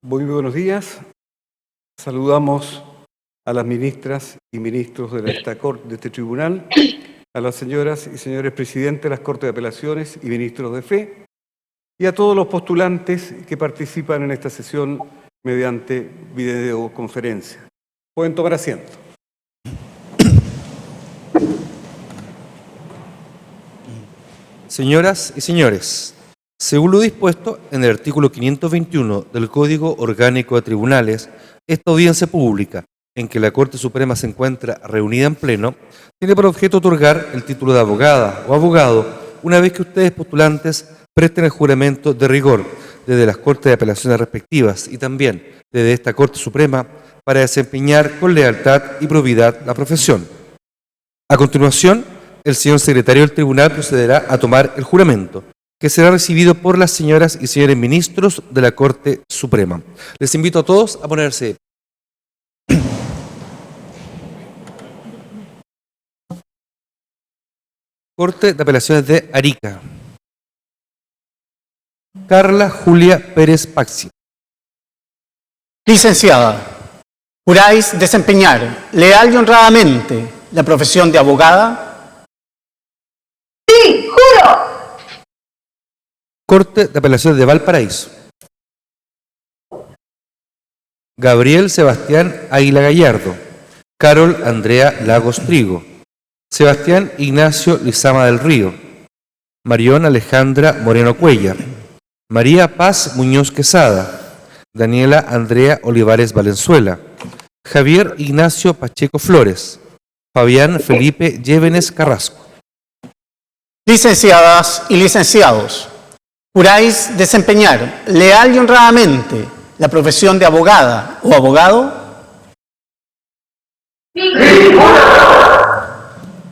Muy buenos días. Saludamos a las ministras y ministros de este tribunal, a las señoras y señores presidentes de las Cortes de Apelaciones y ministros de fe, y a todos los postulantes que participan en esta sesión mediante videoconferencia. Pueden tomar asiento. Señoras y señores, según lo dispuesto en el artículo 521 del Código Orgánico de Tribunales, esta audiencia pública, en que la Corte Suprema se encuentra reunida en pleno, tiene por objeto otorgar el título de abogada o abogado una vez que ustedes postulantes presten el juramento de rigor desde las Cortes de Apelaciones respectivas y también desde esta Corte Suprema para desempeñar con lealtad y probidad la profesión. A continuación, el señor secretario del Tribunal procederá a tomar el juramento, que será recibido por las señoras y señores ministros de la Corte Suprema. Les invito a todos a ponerse. Corte de Apelaciones de Arica. Carla Julia Pérez Paxi. Licenciada, ¿juráis desempeñar leal y honradamente la profesión de abogada? ¡Sí, juro! Corte de Apelaciones de Valparaíso. Gabriel Sebastián Águila Gallardo. Carol Andrea Lagos Trigo. Sebastián Ignacio Lizama del Río. Marión Alejandra Moreno Cuellar. María Paz Muñoz Quesada. Daniela Andrea Olivares Valenzuela. Javier Ignacio Pacheco Flores. Fabián Felipe Llévenes Carrasco. Licenciadas y licenciados, ¿juráis desempeñar leal y honradamente la profesión de abogada o abogado? ¡Sí, juro!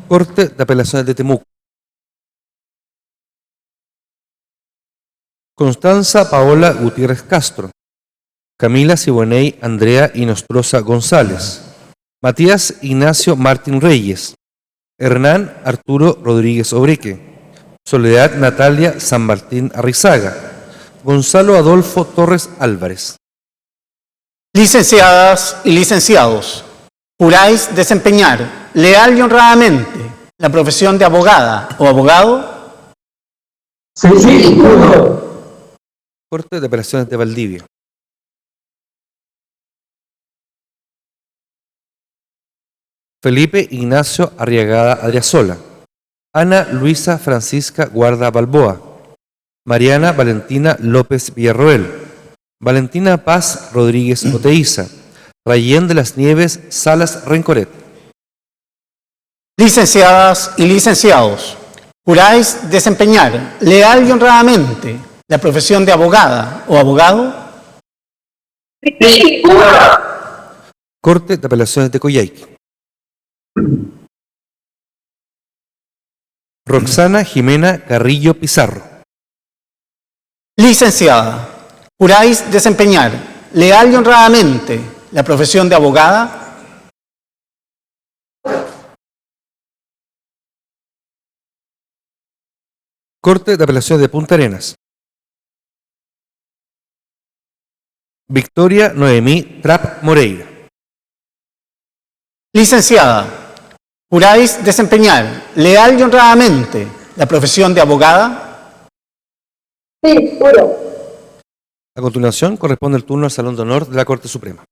Corte de Apelaciones de Temuco. Constanza Paola Gutiérrez Castro. Camila Siboney Andrea Inostroza González. Matías Ignacio Martín Reyes. Hernán Arturo Rodríguez Obreque. Soledad Natalia San Martín Arrizaga. Gonzalo Adolfo Torres Álvarez. Licenciadas y licenciados, ¿juráis desempeñar leal y honradamente la profesión de abogada o abogado? ¡Sí, juro! Corte de Apelaciones de Valdivia. Felipe Ignacio Arriagada Adriasola. Ana Luisa Francisca Guarda Balboa. Mariana Valentina López Villarroel. Valentina Paz Rodríguez Oteiza. Rayén de las Nieves Salas Rencoret. Licenciadas y licenciados, ¿juráis desempeñar leal y honradamente la profesión de abogada o abogado? ¡Sí, juro! Corte de Apelaciones de Coyhaique. Roxana Jimena Carrillo Pizarro. Licenciada, ¿juráis desempeñar leal y honradamente la profesión de abogada? Corte de Apelaciones de Punta Arenas. Victoria Noemí Trapp Moreira. Licenciada, ¿juráis desempeñar leal y honradamente la profesión de abogada? ¡Sí, juro! a continuación corresponde el turno al Salón de Honor de la Corte Suprema.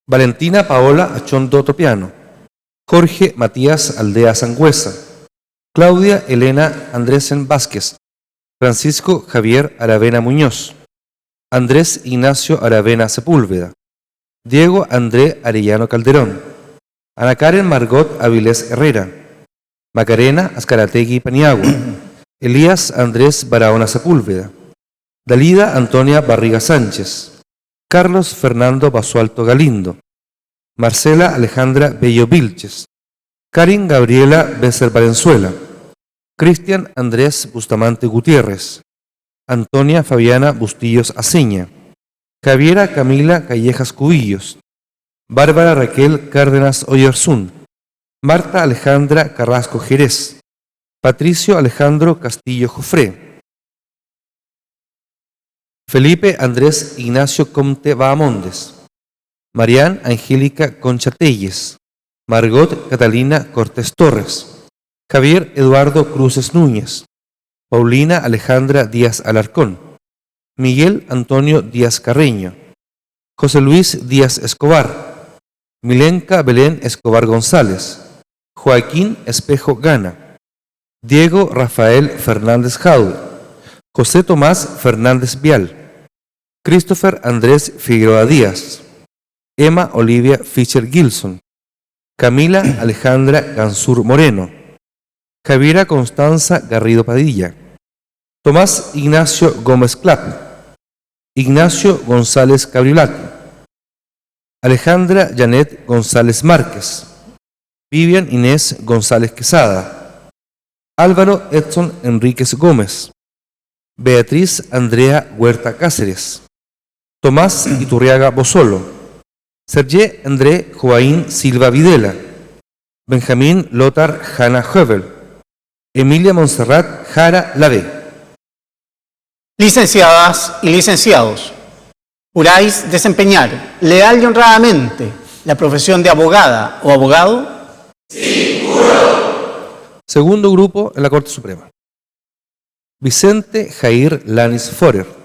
Valentina Paola Achondo Tropiano. Jorge Matías Aldea Sangüesa. Claudia Elena Andresen Vázquez. Francisco Javier Aravena Muñoz. Andrés Ignacio Aravena Sepúlveda. Diego André Arellano Calderón. Ana Karen Margot Avilés Herrera. Macarena Azcarategui Paniagua. Elías Andrés Barahona Sepúlveda. Dalida Antonia Barriga Sánchez. Carlos Fernando Basualto Galindo. Marcela Alejandra Bello Vilches. Karin Gabriela Besser Valenzuela. Cristian Andrés Bustamante Gutiérrez. Antonia Fabiana Bustillos Aceña. Javiera Camila Callejas Cubillos. Bárbara Raquel Cárdenas Oyarzún. Marta Alejandra Carrasco Jerez. Patricio Alejandro Castillo Jofré. Felipe Andrés Ignacio Comte Bahamondes, Marián Angélica Concha Telles, Margot Catalina Cortés Torres, Javier Eduardo Cruces Núñez, Paulina Alejandra Díaz Alarcón, Miguel Antonio Díaz Carreño, José Luis Díaz Escobar, Milenka Belén Escobar González, Joaquín Espejo Gana, Diego Rafael Fernández Jaude, José Tomás Fernández Vial, Christopher Andrés Figueroa Díaz, Emma Olivia Fischer Gilson, Camila Alejandra Gansur Moreno, Javiera Constanza Garrido Padilla, Tomás Ignacio Gómez Clap, Ignacio González Cabriolati, Alejandra Janet González Márquez, Vivian Inés González Quesada, Álvaro Edson Enríquez Gómez, Beatriz Andrea Huerta Cáceres, Tomás Iturriaga Bosolo, Sergé André Joaín Silva Videla, Benjamín Lothar Hanna Hövel, Emilia Montserrat Jara Lavé. Licenciadas y licenciados, ¿juráis desempeñar leal y honradamente la profesión de abogada o abogado? Segundo grupo en la Corte Suprema. Vicente Jair Lanis Forer,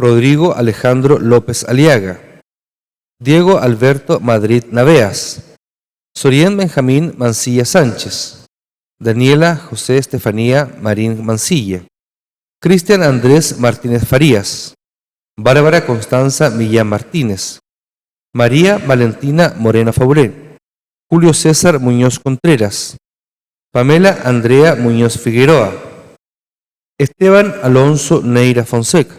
Rodrigo Alejandro López Aliaga, Diego Alberto Madrid Naveas, Sorien Benjamín Mancilla Sánchez, Daniela José Estefanía Marín Mancilla, Cristian Andrés Martínez Farías, Bárbara Constanza Millán Martínez, María Valentina Morena Fauré, Julio César Muñoz Contreras, Pamela Andrea Muñoz Figueroa, Esteban Alonso Neira Fonseca,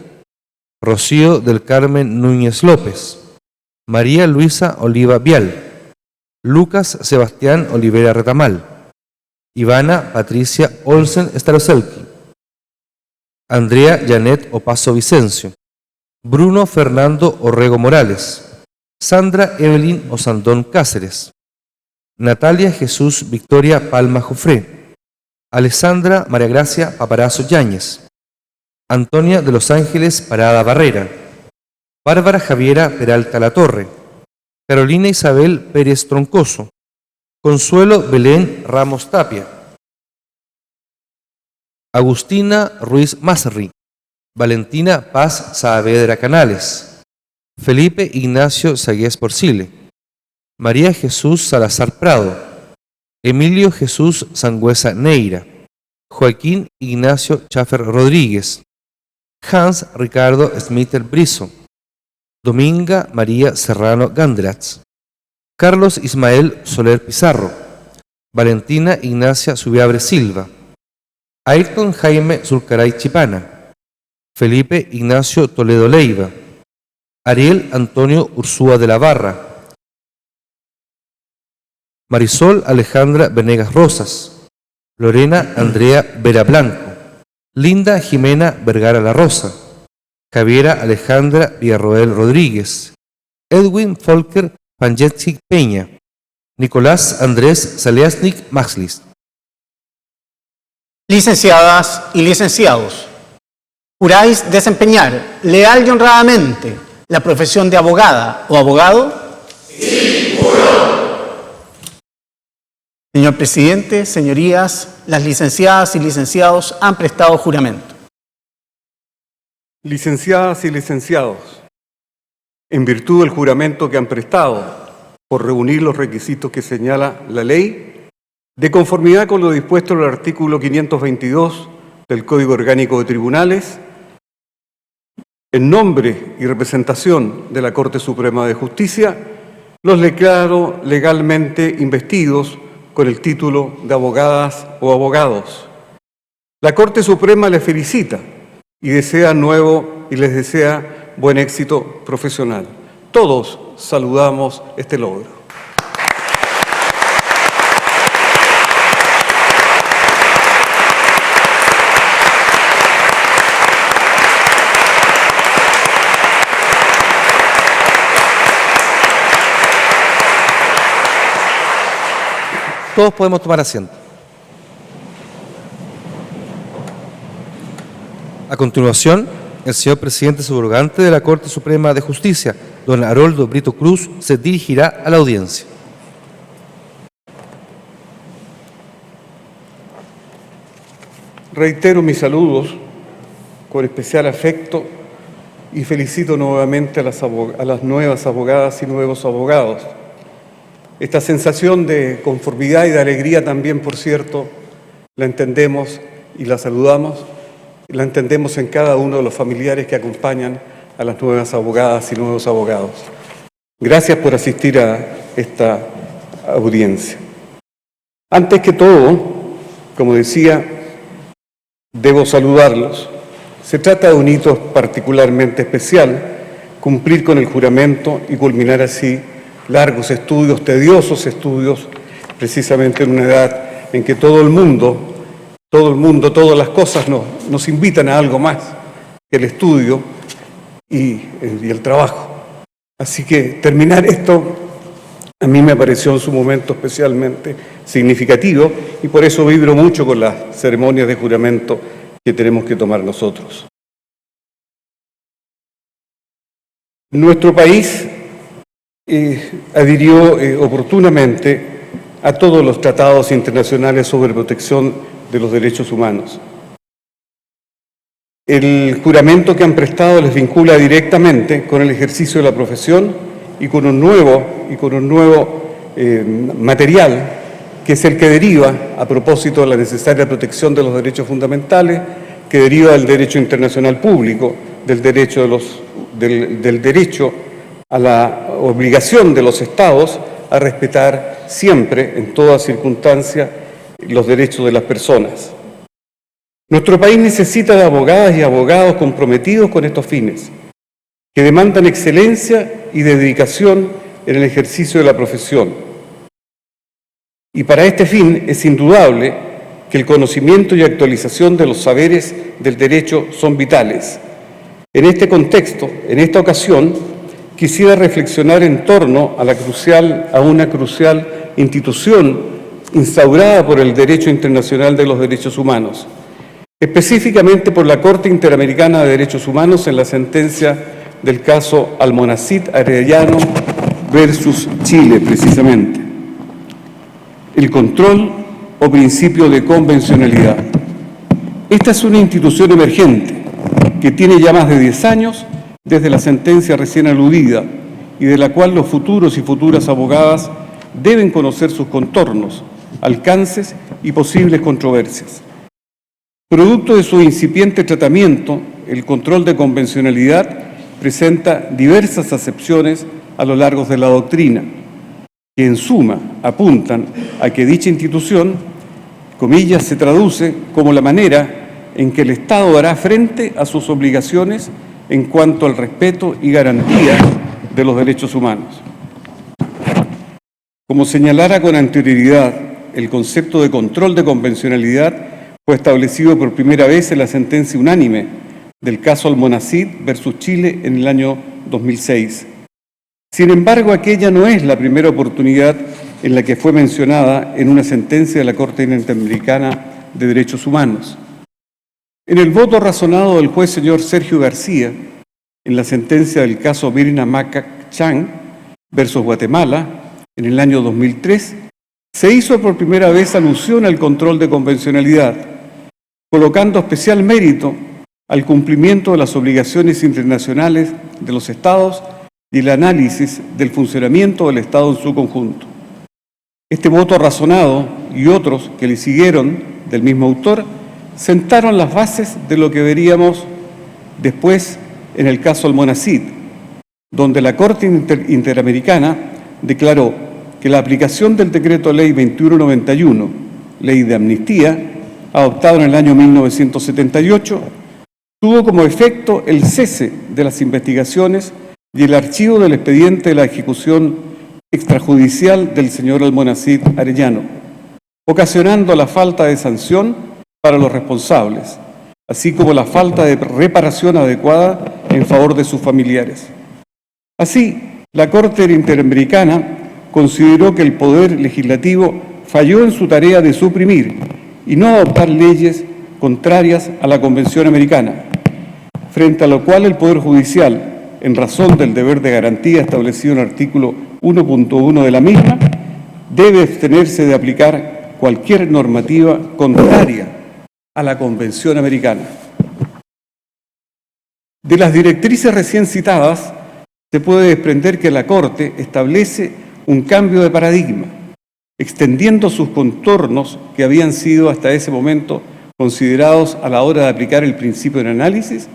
Rocío del Carmen Núñez López, María Luisa Oliva Vial, Lucas Sebastián Olivera Retamal, Ivana Patricia Olsen Staroselki, Andrea Janet Opaso Vicencio, Bruno Fernando Orrego Morales, Sandra Evelyn Osandón Cáceres, Natalia Jesús Victoria Palma Jofré, Alessandra María Gracia Paparazo Yáñez, Antonia de los Ángeles Parada Barrera, Bárbara Javiera Peralta Latorre, Carolina Isabel Pérez Troncoso, Consuelo Belén Ramos Tapia, Agustina Ruiz Masri, Valentina Paz Saavedra Canales, Felipe Ignacio Sagués Porcile, María Jesús Salazar Prado, Emilio Jesús Sangüesa Neira, Joaquín Ignacio Schaffer Rodríguez, Hans Ricardo Smiter Brizo, Dominga María Serrano Gandratz, Carlos Ismael Soler Pizarro, Valentina Ignacia Subiabre Silva, Ayrton Jaime Zulcaray Chipana, Felipe Ignacio Toledo Leiva, Ariel Antonio Ursúa de la Barra, Marisol Alejandra Venegas Rosas, Lorena Andrea Vera Blanco, Linda Jimena Vergara La Rosa, Javiera Alejandra Villarroel Rodríguez, Edwin Volker Panjetsik Peña, Nicolás Andrés Saliasnik Maxlis. Licenciadas y licenciados, ¿juráis desempeñar leal y honradamente la profesión de abogada o abogado? Sí, juro. Señor presidente, señorías, las licenciadas y licenciados han prestado juramento. Licenciadas y licenciados, en virtud del juramento que han prestado por reunir los requisitos que señala la ley, de conformidad con lo dispuesto en el artículo 522 del Código Orgánico de Tribunales, en nombre y representación de la Corte Suprema de Justicia, los declaro legalmente investidos con el título de abogadas o abogados. La Corte Suprema les felicita y les desea buen éxito profesional. Todos saludamos este logro. Todos podemos tomar asiento. A continuación, el señor presidente subrogante de la Corte Suprema de Justicia, don Haroldo Brito Cruz, se dirigirá a la audiencia. Reitero mis saludos con especial afecto y felicito nuevamente a las nuevas abogadas y nuevos abogados. Esta sensación de conformidad y de alegría también, por cierto, la entendemos y la saludamos, la entendemos en cada uno de los familiares que acompañan a las nuevas abogadas y nuevos abogados. Gracias por asistir a esta audiencia. Antes que todo, como decía, debo saludarlos. Se trata de un hito particularmente especial, cumplir con el juramento y culminar así largos estudios, tediosos estudios, precisamente en una edad en que todo el mundo, todas las cosas nos invitan a algo más que el estudio y el trabajo. Así que terminar esto a mí me pareció en su momento especialmente significativo y por eso vibro mucho con las ceremonias de juramento que tenemos que tomar nosotros. Nuestro país adhirió oportunamente a todos los tratados internacionales sobre protección de los derechos humanos. El juramento que han prestado les vincula directamente con el ejercicio de la profesión y con un nuevo material que es el que deriva, a propósito de la necesaria protección de los derechos fundamentales, que deriva del derecho internacional público, del derecho a la obligación de los Estados a respetar siempre, en toda circunstancia, los derechos de las personas. Nuestro país necesita de abogadas y abogados comprometidos con estos fines, que demandan excelencia y dedicación en el ejercicio de la profesión. Y para este fin es indudable que el conocimiento y actualización de los saberes del derecho son vitales. En este contexto, en esta ocasión, quisiera reflexionar en torno a una crucial institución instaurada por el derecho internacional de los derechos humanos, específicamente por la Corte Interamericana de Derechos Humanos en la sentencia del caso Almonacid Arellano versus Chile, precisamente. El control o principio de convencionalidad. Esta es una institución emergente que tiene ya más de 10 años desde la sentencia recién aludida y de la cual los futuros y futuras abogadas deben conocer sus contornos, alcances y posibles controversias. Producto de su incipiente tratamiento, el control de convencionalidad presenta diversas acepciones a lo largo de la doctrina, que en suma apuntan a que dicha institución, comillas, se traduce como la manera en que el Estado hará frente a sus obligaciones en cuanto al respeto y garantía de los derechos humanos. Como señalara con anterioridad, el concepto de control de convencionalidad fue establecido por primera vez en la sentencia unánime del caso Almonacid versus Chile en el año 2006. Sin embargo, aquella no es la primera oportunidad en la que fue mencionada en una sentencia de la Corte Interamericana de Derechos Humanos. En el voto razonado del juez señor Sergio García, en la sentencia del caso Mirna Macac Chang versus Guatemala, en el año 2003, se hizo por primera vez alusión al control de convencionalidad, colocando especial mérito al cumplimiento de las obligaciones internacionales de los Estados y el análisis del funcionamiento del Estado en su conjunto. Este voto razonado y otros que le siguieron del mismo autor sentaron las bases de lo que veríamos después en el caso Almonacid, donde la Corte Interamericana declaró que la aplicación del Decreto Ley 2191, Ley de Amnistía, adoptado en el año 1978, tuvo como efecto el cese de las investigaciones y el archivo del expediente de la ejecución extrajudicial del señor Almonacid Arellano, ocasionando la falta de sanción para los responsables, así como la falta de reparación adecuada en favor de sus familiares. Así, la Corte Interamericana consideró que el Poder Legislativo falló en su tarea de suprimir y no adoptar leyes contrarias a la Convención Americana. frente a lo cual el Poder Judicial, en razón del deber de garantía establecido en el artículo 1.1 de la misma, debe abstenerse de aplicar cualquier normativa contraria a la Convención Americana. De las directrices recién citadas, se puede desprender que la Corte establece un cambio de paradigma, extendiendo sus contornos que habían sido hasta ese momento considerados a la hora de aplicar el principio del análisis,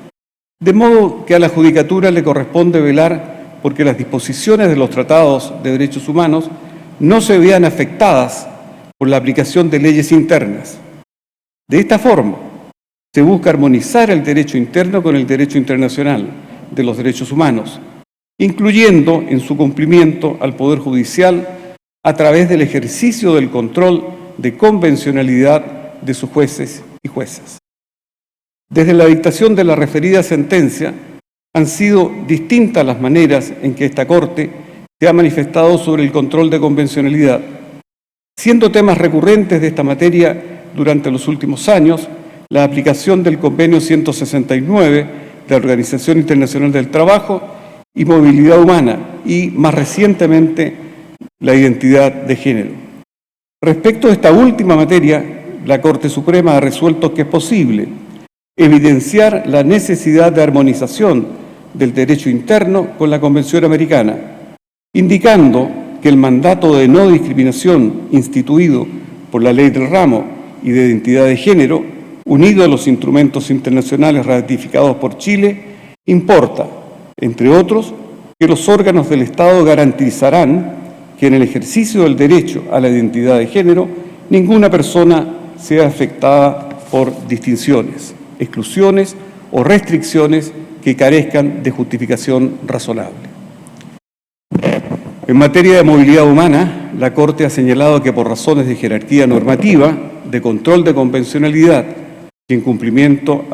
de modo que a la Judicatura le corresponde velar porque las disposiciones de los tratados de derechos humanos no se vean afectadas por la aplicación de leyes internas. De esta forma, se busca armonizar el derecho interno con el derecho internacional de los derechos humanos, incluyendo en su cumplimiento al Poder Judicial a través del ejercicio del control de convencionalidad de sus jueces y juezas. Desde la dictación de la referida sentencia, han sido distintas las maneras en que esta Corte se ha manifestado sobre el control de convencionalidad, siendo temas recurrentes de esta materia durante los últimos años la aplicación del Convenio 169 de la Organización Internacional del Trabajo y movilidad humana y, más recientemente, la identidad de género. Respecto a esta última materia, la Corte Suprema ha resuelto que es posible evidenciar la necesidad de armonización del derecho interno con la Convención Americana, indicando que el mandato de no discriminación instituido por la Ley del Ramo y de identidad de género, unido a los instrumentos internacionales ratificados por Chile, importa, entre otros, que los órganos del Estado garantizarán que en el ejercicio del derecho a la identidad de género ninguna persona sea afectada por distinciones, exclusiones o restricciones que carezcan de justificación razonable. En materia de movilidad humana, la Corte ha señalado que por razones de jerarquía normativa, de control de convencionalidad y en cumplimiento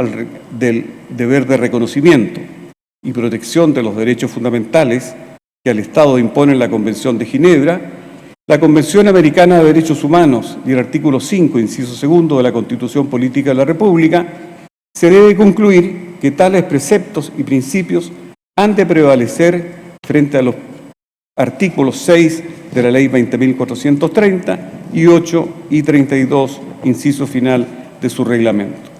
del deber de reconocimiento y protección de los derechos fundamentales que al Estado impone la Convención de Ginebra, la Convención Americana de Derechos Humanos y el artículo 5, inciso segundo de la Constitución Política de la República, se debe concluir que tales preceptos y principios han de prevalecer frente a los artículos 6 de la Ley 20.430 y 8 y 32, inciso final de su reglamento.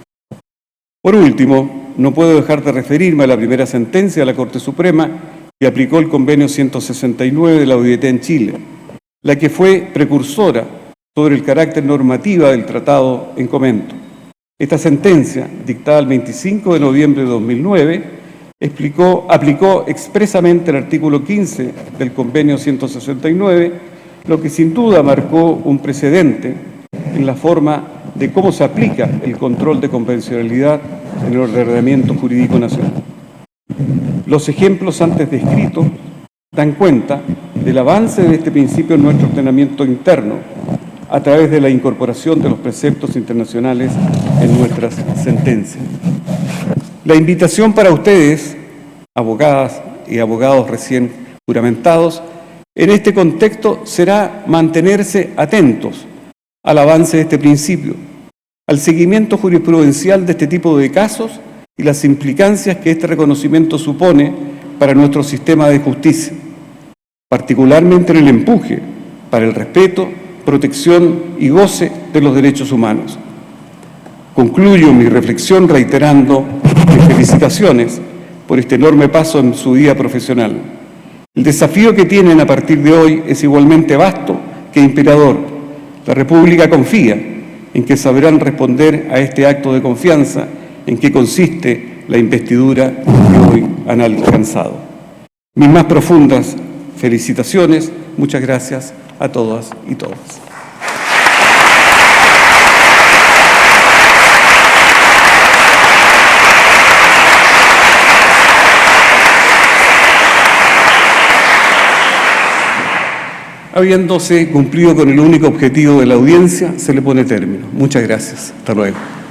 Por último, no puedo dejar de referirme a la primera sentencia de la Corte Suprema que aplicó el Convenio 169 de la OIT en Chile, la que fue precursora sobre el carácter normativo del tratado en comento. Esta sentencia, dictada el 25 de noviembre de 2009, aplicó expresamente el artículo 15 del Convenio 169, lo que sin duda marcó un precedente en la forma de cómo se aplica el control de convencionalidad en el ordenamiento jurídico nacional. Los ejemplos antes descritos dan cuenta del avance de este principio en nuestro ordenamiento interno a través de la incorporación de los preceptos internacionales en nuestras sentencias. La invitación para ustedes, abogadas y abogados recién juramentados, en este contexto será mantenerse atentos al avance de este principio, al seguimiento jurisprudencial de este tipo de casos y las implicancias que este reconocimiento supone para nuestro sistema de justicia, particularmente en el empuje para el respeto, protección y goce de los derechos humanos. Concluyo mi reflexión reiterando mis felicitaciones por este enorme paso en su vida profesional. El desafío que tienen a partir de hoy es igualmente vasto que inspirador. La República confía en que sabrán responder a este acto de confianza en que consiste la investidura que hoy han alcanzado. Mis más profundas felicitaciones. Muchas gracias a todas y todos. Habiéndose cumplido con el único objetivo de la audiencia, se le pone término. Muchas gracias. Hasta luego.